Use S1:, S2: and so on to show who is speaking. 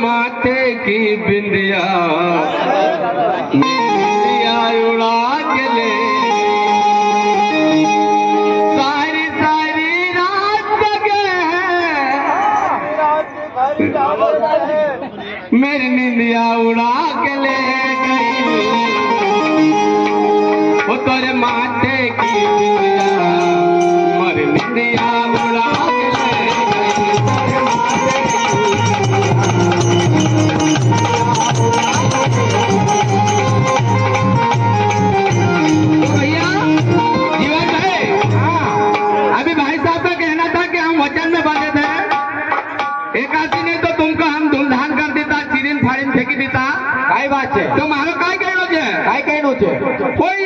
S1: माथे की बिंदिया बिंदिया उड़ा के ले सारी सारी रात जगे मेरी निंदिया उड़ा के ले गई वो तोरे माथे की बिंदिया मेरी निंदिया उड़ा के ले गई तोरे माथे
S2: काय बात है
S1: तो मारो काय कहनो छे
S2: काय कहनो छे
S1: कोई